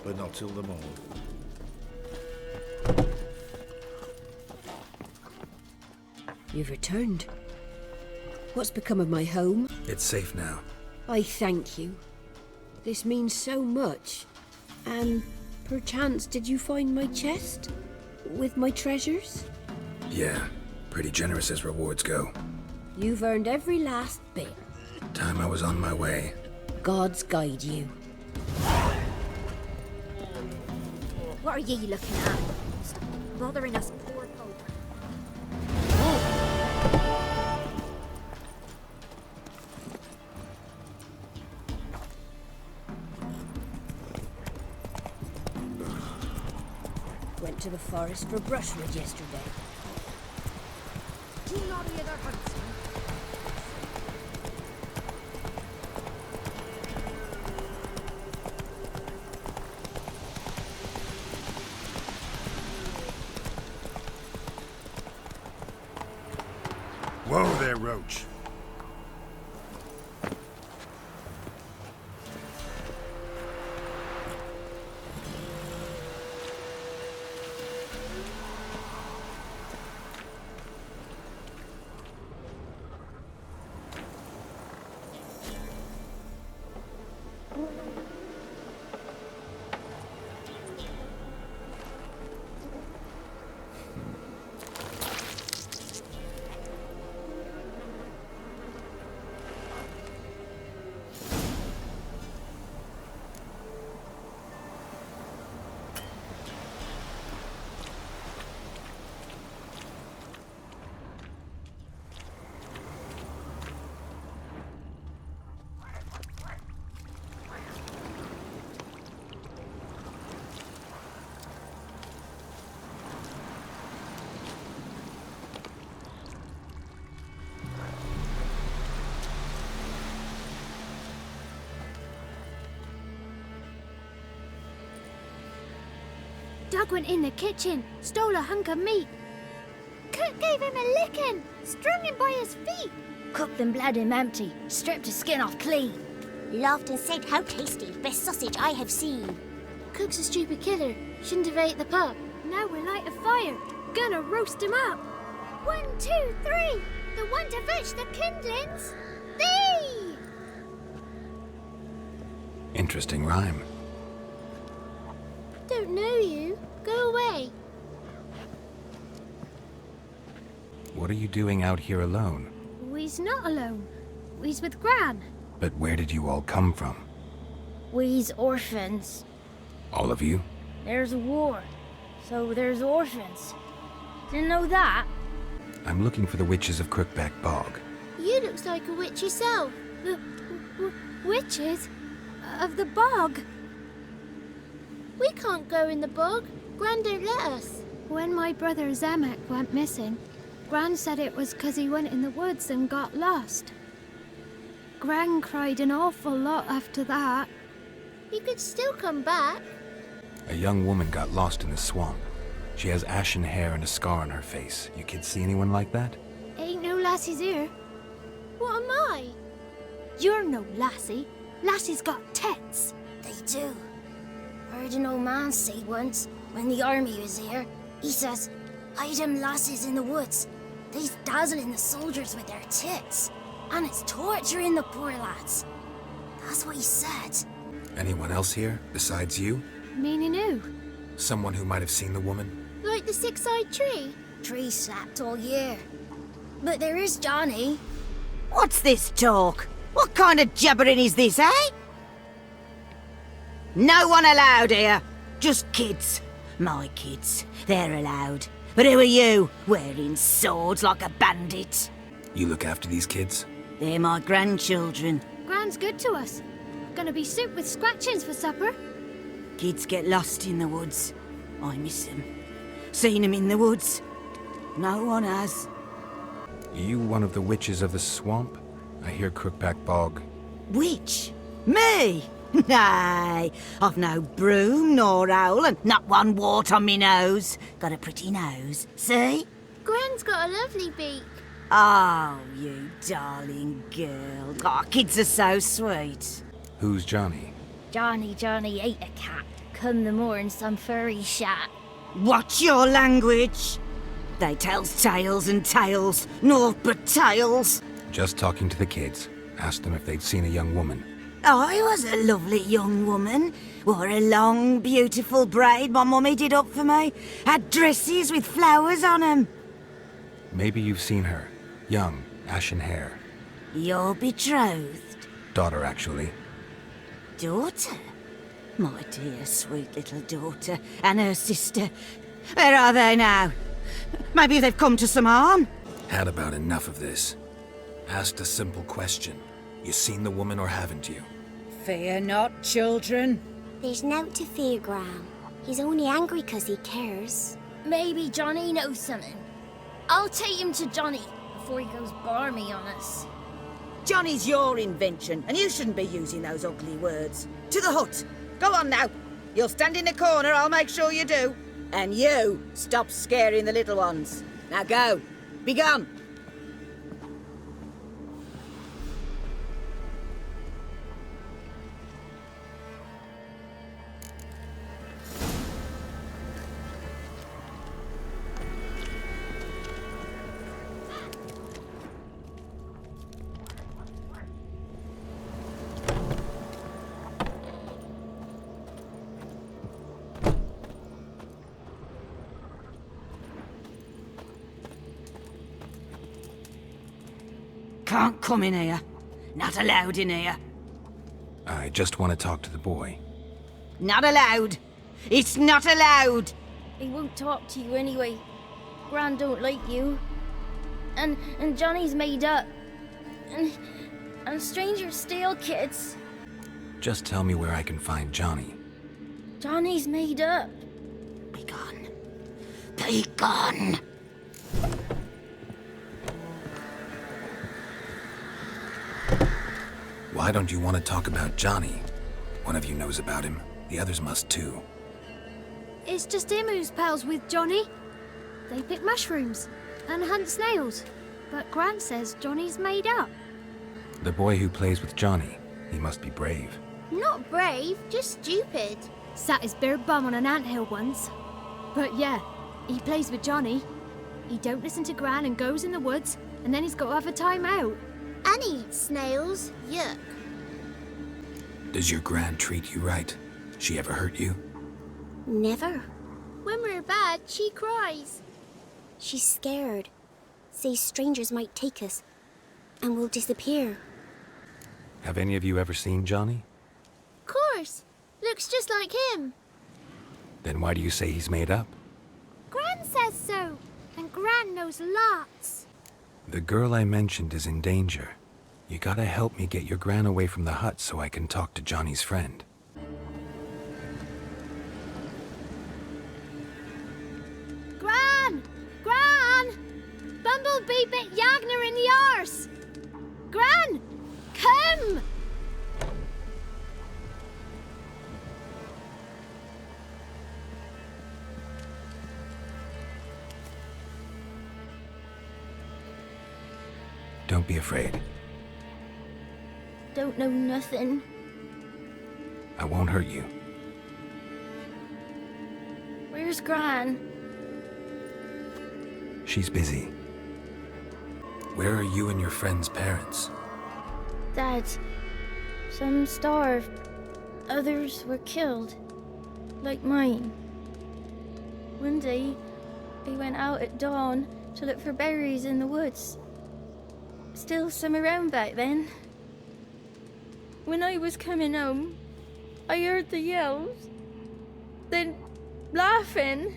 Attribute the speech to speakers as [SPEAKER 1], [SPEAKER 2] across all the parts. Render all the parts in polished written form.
[SPEAKER 1] but not till the morn.
[SPEAKER 2] You've returned. What's become of my home?
[SPEAKER 3] It's safe now.
[SPEAKER 2] I thank you. This means so much. And perchance did you find my chest? With my treasures?
[SPEAKER 3] Yeah, pretty generous as rewards go.
[SPEAKER 2] You've earned every last bit.
[SPEAKER 3] Time I was on my way.
[SPEAKER 2] Gods guide you.
[SPEAKER 4] What are ye looking at? Stop bothering us poor folk.
[SPEAKER 2] Went to the forest for brushwood yesterday.
[SPEAKER 4] Do not hear their huntsman.
[SPEAKER 1] Whoa there, Roach.
[SPEAKER 4] Doug went in the kitchen, stole a hunk of meat. Cook gave him a licking, strung him by his feet. Cooked and bled him empty, stripped his skin off clean.
[SPEAKER 5] Laughed and said, "How tasty, best sausage I have seen."
[SPEAKER 4] Cook's a stupid killer, shouldn't have ate the pup. Now we'll light a fire, gonna roast him up. 1, 2, 3, the one to fetch the kindlings. Thee!
[SPEAKER 3] Interesting rhyme.
[SPEAKER 4] Don't know you. Go away.
[SPEAKER 3] What are you doing out here alone?
[SPEAKER 4] We's not alone. We's with Gran.
[SPEAKER 3] But where did you all come from?
[SPEAKER 4] We's orphans.
[SPEAKER 3] All of you?
[SPEAKER 4] There's a war, so there's orphans. Didn't know that?
[SPEAKER 3] I'm looking for the witches of Crookback Bog.
[SPEAKER 4] You looks like a witch yourself. Witches? Of the bog? We can't go in the bog. Gran don't let us. When my brother Zemek went missing, Gran said it was 'cause he went in the woods and got lost. Gran cried an awful lot after that. He could still come back.
[SPEAKER 3] A young woman got lost in the swamp. She has ashen hair and a scar on her face. You kids see anyone like that?
[SPEAKER 4] Ain't no lassies here. What am I? You're no lassie. Lassies got tits.
[SPEAKER 5] They do. Heard an old man say once, when the army was here, he says, "Hide them lasses in the woods. They's dazzling the soldiers with their tits. And it's torturing the poor lads." That's what he said.
[SPEAKER 3] Anyone else here besides you?
[SPEAKER 4] Meaning who?
[SPEAKER 3] Someone who might have seen the woman?
[SPEAKER 4] Like the six-eyed tree?
[SPEAKER 5] Tree slapped all year. But there is Johnny.
[SPEAKER 6] What's this talk? What kind of jabbering is this, eh? No one allowed here. Just kids. My kids. They're allowed. But who are you, wearing swords like a bandit?
[SPEAKER 3] You look after these kids?
[SPEAKER 6] They're my grandchildren.
[SPEAKER 4] Gran's good to us. Gonna be soup with scratchings for supper.
[SPEAKER 6] Kids get lost in the woods. I miss them. Seen them in the woods. No one has.
[SPEAKER 3] Are you one of the witches of the swamp? I hear Crookback Bog.
[SPEAKER 6] Witch? Me? Nay, I've no broom nor owl and not one wart on me nose. Got a pretty nose, see?
[SPEAKER 4] Gran's got a lovely beak.
[SPEAKER 6] Oh, you darling girl. Oh, kids are so sweet.
[SPEAKER 3] Who's Johnny?
[SPEAKER 5] Johnny ate a cat, come the more in some furry shat.
[SPEAKER 6] Watch your language. They tells tales and tales, naught but tales.
[SPEAKER 3] Just talking to the kids. Asked them if they'd seen a young woman.
[SPEAKER 6] I was a lovely young woman. Wore a long, beautiful braid my mummy did up for me. Had dresses with flowers on 'em.
[SPEAKER 3] Maybe you've seen her. Young, ashen hair.
[SPEAKER 6] Your betrothed?
[SPEAKER 3] Daughter, actually.
[SPEAKER 6] Daughter? My dear, sweet little daughter. And her sister. Where are they now? Maybe they've come to some harm?
[SPEAKER 3] Had about enough of this. Asked a simple question. You seen the woman or haven't you?
[SPEAKER 6] Fear not, children.
[SPEAKER 5] There's nought to fear, Gran. He's only angry 'cause he cares. Maybe Johnny knows something. I'll take him to Johnny before he goes barmy on us.
[SPEAKER 6] Johnny's your invention, and you shouldn't be using those ugly words. To the hut. Go on now. You'll stand in the corner, I'll make sure you do. And you, stop scaring the little ones. Now go. Be gone. Can't come in here. Not allowed in here.
[SPEAKER 3] I just want to talk to the boy.
[SPEAKER 6] Not allowed. It's not allowed.
[SPEAKER 5] He won't talk to you anyway. Gran don't like you. And Johnny's made up. And strangers steal kids.
[SPEAKER 3] Just tell me where I can find Johnny.
[SPEAKER 5] Johnny's made up.
[SPEAKER 6] Be gone. Be gone.
[SPEAKER 3] Why don't you want to talk about Johnny? One of you knows about him. The others must too.
[SPEAKER 4] It's just him who's pals with Johnny. They pick mushrooms and hunt snails. But Gran says Johnny's made up.
[SPEAKER 3] The boy who plays with Johnny. He must be brave.
[SPEAKER 5] Not brave, just stupid.
[SPEAKER 4] Sat his bare bum on an anthill once. But yeah, he plays with Johnny. He don't listen to Gran and goes in the woods, and then he's got to have a time out.
[SPEAKER 5] And he eats snails. Yuck.
[SPEAKER 3] Does your gran treat you right? She ever hurt you?
[SPEAKER 5] Never. When we're bad, she cries. She's scared. Says strangers might take us. And we'll disappear.
[SPEAKER 3] Have any of you ever seen Johnny?
[SPEAKER 5] Course. Looks just like him.
[SPEAKER 3] Then why do you say he's made up?
[SPEAKER 4] Gran says so. And Gran knows lots.
[SPEAKER 3] The girl I mentioned is in danger. You gotta help me get your gran away from the hut so I can talk to Johnny's friend.
[SPEAKER 4] Gran! Gran! Bumblebee bit Yagner in the arse! Gran! Come!
[SPEAKER 3] Don't be afraid.
[SPEAKER 5] Don't know nothing.
[SPEAKER 3] I won't hurt you.
[SPEAKER 5] Where's Gran?
[SPEAKER 3] She's busy. Where are you and your friend's parents?
[SPEAKER 5] Dad. Some starved. Others were killed. Like mine. One day, we went out at dawn to look for berries in the woods. Still some around back then. When I was coming home, I heard the yells. Then, laughing.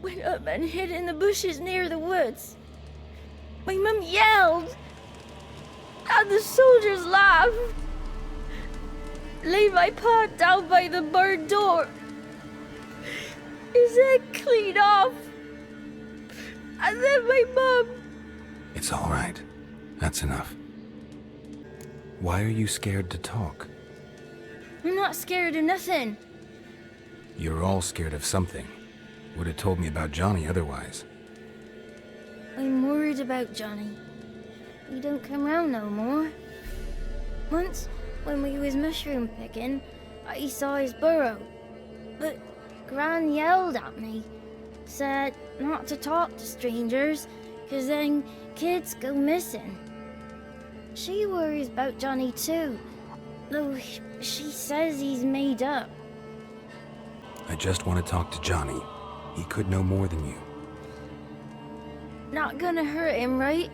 [SPEAKER 5] Went up and hid in the bushes near the woods. My mum yelled. And the soldiers laughed. Laid my pa down by the barn door. His head clean off. And then my mum.
[SPEAKER 3] It's all right. That's enough. Why are you scared to talk?
[SPEAKER 5] I'm not scared of nothing.
[SPEAKER 3] You're all scared of something. Would have told me about Johnny otherwise.
[SPEAKER 5] I'm worried about Johnny. He don't come round no more. Once, when we was mushroom picking, I saw his burrow. But Gran yelled at me, said not to talk to strangers, 'cause then kids go missing. She worries about Johnny too, though she says he's made up.
[SPEAKER 3] I just want to talk to Johnny. He could know more than you.
[SPEAKER 5] Not gonna hurt him, right?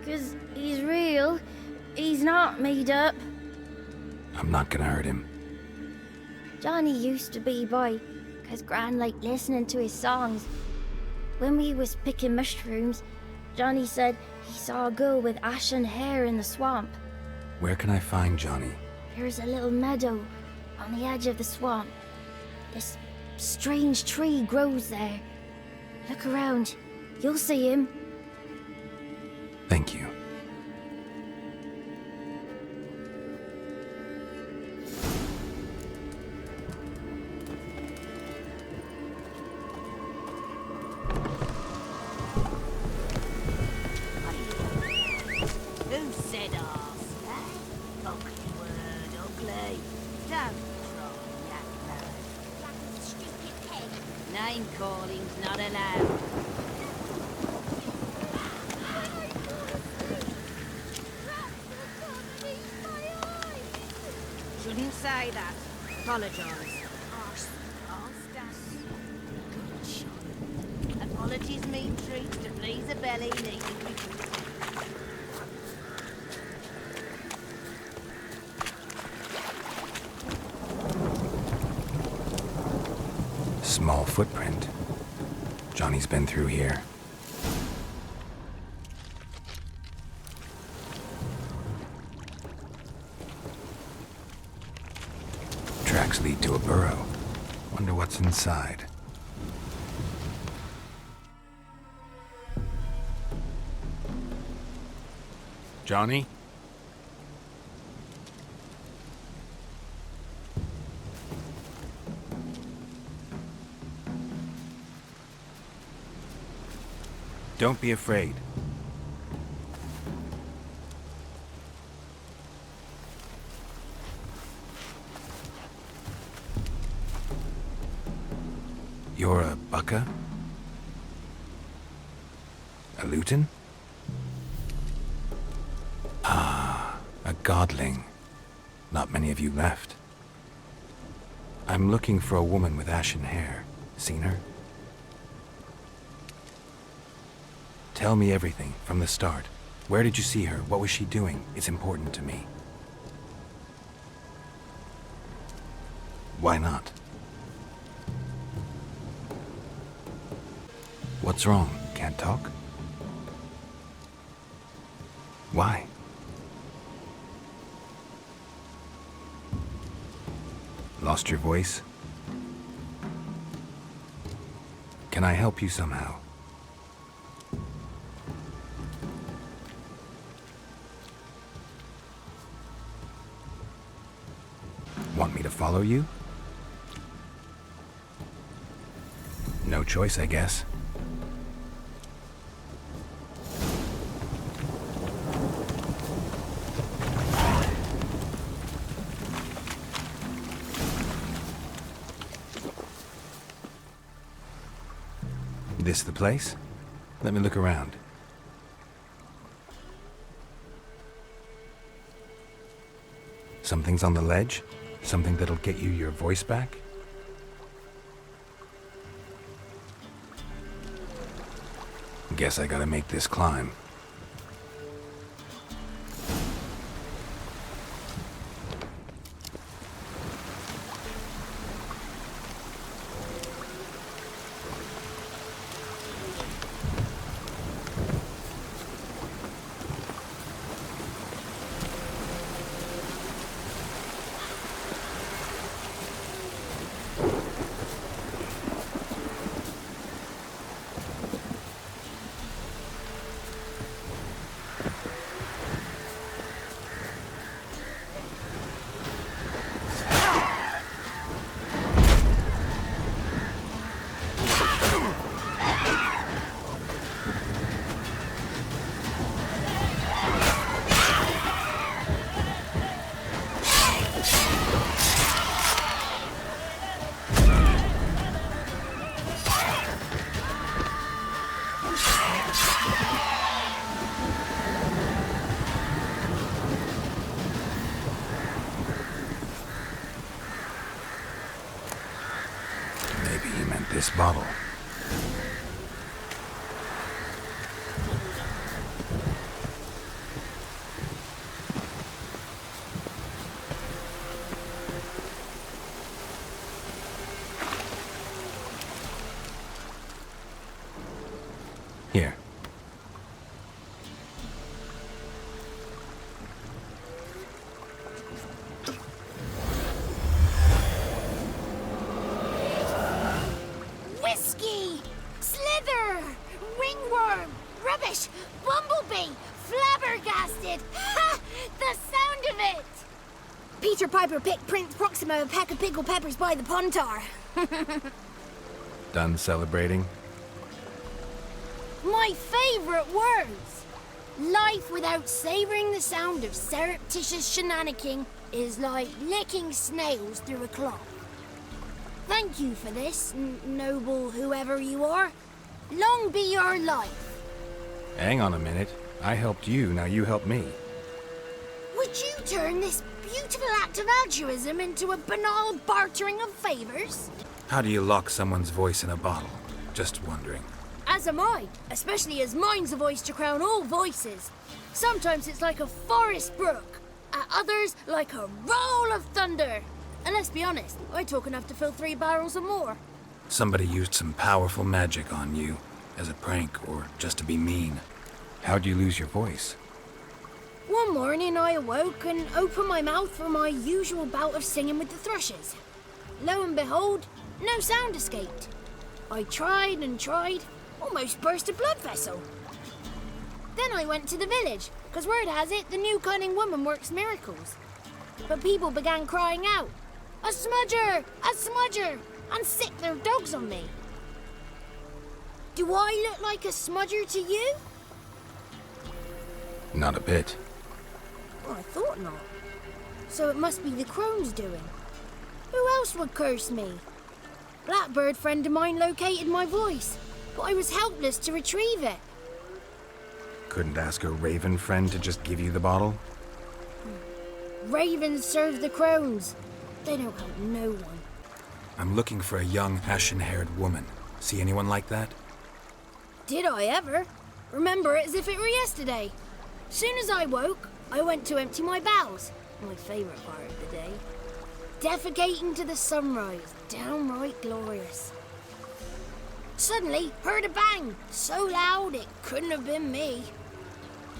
[SPEAKER 5] 'Cause he's real. He's not made up.
[SPEAKER 3] I'm not gonna hurt him.
[SPEAKER 5] Johnny used to be boy, 'cause Gran liked listening to his songs. When we was picking mushrooms, Johnny said he saw a girl with ashen hair in the swamp.
[SPEAKER 3] Where can I find Johnny?
[SPEAKER 5] There's a little meadow on the edge of the swamp. This strange tree grows there. Look around. You'll see him.
[SPEAKER 3] Thank you.
[SPEAKER 6] Who said arse, eh? Ugly word, ugly. Don't try that word.
[SPEAKER 4] Stupid pig.
[SPEAKER 6] Name calling's not allowed. Shouldn't say that. Apologise. Good shot. Apologies mean treats to please a belly needing reducing.
[SPEAKER 3] Small footprint. Johnny's been through here. Tracks lead to a burrow. Wonder what's inside. Johnny? Don't be afraid. You're a bucka? A luton? Ah, a godling. Not many of you left. I'm looking for a woman with ashen hair. Seen her? Tell me everything, from the start. Where did you see her? What was she doing? It's important to me. Why not? What's wrong? Can't talk? Why? Lost your voice? Can I help you somehow? Want me to follow you? No choice, I guess. This the place? Let me look around. Something's on the ledge? Something that'll get you your voice back? Guess I gotta make this climb. this bottle. Here.
[SPEAKER 4] Whiskey! Slither! Ringworm! Rubbish! Bumblebee! Flabbergasted! Ha! The sound of it!
[SPEAKER 5] Peter Piper picked Prince Proximo a pack of pickled peppers by the pontar.
[SPEAKER 3] Done celebrating?
[SPEAKER 4] My favourite words! Life without savouring the sound of surreptitious shenanigans is like licking snails through a cloth. Thank you for this, noble whoever you are. Long be your life.
[SPEAKER 3] Hang on a minute. I helped you, now you help me.
[SPEAKER 4] Would you turn this beautiful act of altruism into a banal bartering of favours?
[SPEAKER 3] How do you lock someone's voice in a bottle? Just wondering.
[SPEAKER 4] As am I, especially as mine's a voice to crown all voices. Sometimes it's like a forest brook, at others like a roll of thunder. And let's be honest, I talk enough to fill 3 barrels or more.
[SPEAKER 3] Somebody used some powerful magic on you, as a prank or just to be mean. How'd you lose your voice?
[SPEAKER 4] One morning I awoke and opened my mouth for my usual bout of singing with the thrushes. Lo and behold, no sound escaped. I tried and tried, almost burst a blood vessel. Then I went to the village, because word has it the new cunning woman works miracles. But people began crying out, "A smudger! A smudger!" and sick their dogs on me. Do I look like a smudger to you?
[SPEAKER 3] Not a bit.
[SPEAKER 4] Well, I thought not. So it must be the crone's doing. Who else would curse me? Blackbird friend of mine located my voice, but I was helpless to retrieve it.
[SPEAKER 3] Couldn't ask a raven friend to just give you the bottle?
[SPEAKER 4] Ravens serve the crones. They don't help no one.
[SPEAKER 3] I'm looking for a young, ashen-haired woman. See anyone like that?
[SPEAKER 4] Did I ever? Remember it as if it were yesterday. Soon as I woke, I went to empty my bowels. My favourite part of the day. Defecating to the sunrise. Downright glorious. Suddenly, heard a bang. So loud it couldn't have been me.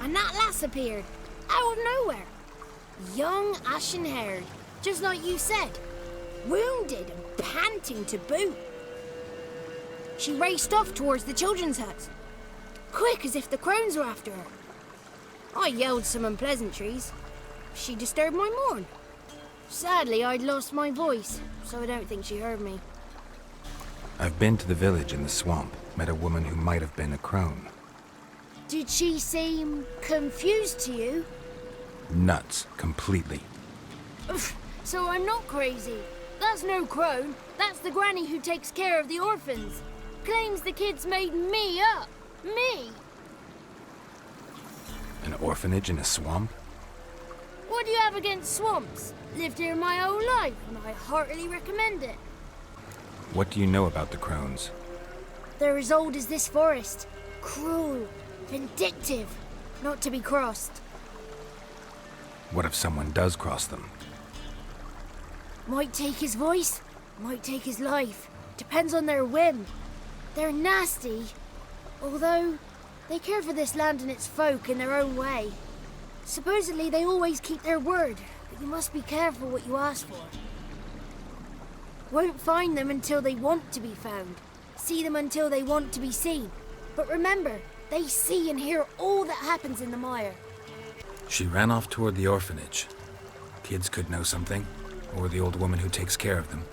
[SPEAKER 4] And that lass appeared. Out of nowhere. Young, ashen-haired. Just like you said. Wounded and panting to boot. She raced off towards the children's hut. Quick as if the crones were after her. I yelled some unpleasantries. She disturbed my morn. Sadly, I'd lost my voice, so I don't think she heard me.
[SPEAKER 3] I've been to the village in the swamp, met a woman who might have been a crone.
[SPEAKER 4] Did she seem confused to you?
[SPEAKER 3] Nuts, completely.
[SPEAKER 4] Oof, so I'm not crazy. That's no crone. That's the granny who takes care of the orphans. Claims the kids made me up. Me!
[SPEAKER 3] An orphanage in a swamp?
[SPEAKER 4] What do you have against swamps? Lived here my whole life, and I heartily recommend it.
[SPEAKER 3] What do you know about the crones?
[SPEAKER 4] They're as old as this forest. Cruel, vindictive, not to be crossed.
[SPEAKER 3] What if someone does cross them?
[SPEAKER 4] Might take his voice, might take his life. Depends on their whim. They're nasty, although they care for this land and its folk in their own way. Supposedly they always keep their word, but you must be careful what you ask for. Won't find them until they want to be found. See them until they want to be seen. But remember, they see and hear all that happens in the mire.
[SPEAKER 3] She ran off toward the orphanage. Kids could know something, or the old woman who takes care of them.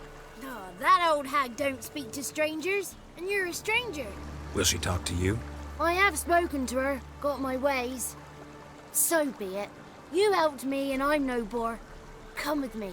[SPEAKER 4] Oh, that old hag don't speak to strangers, and you're a stranger.
[SPEAKER 3] Will she talk to you?
[SPEAKER 4] I have spoken to her, got my ways. So be it. You helped me and I'm no bore. Come with me.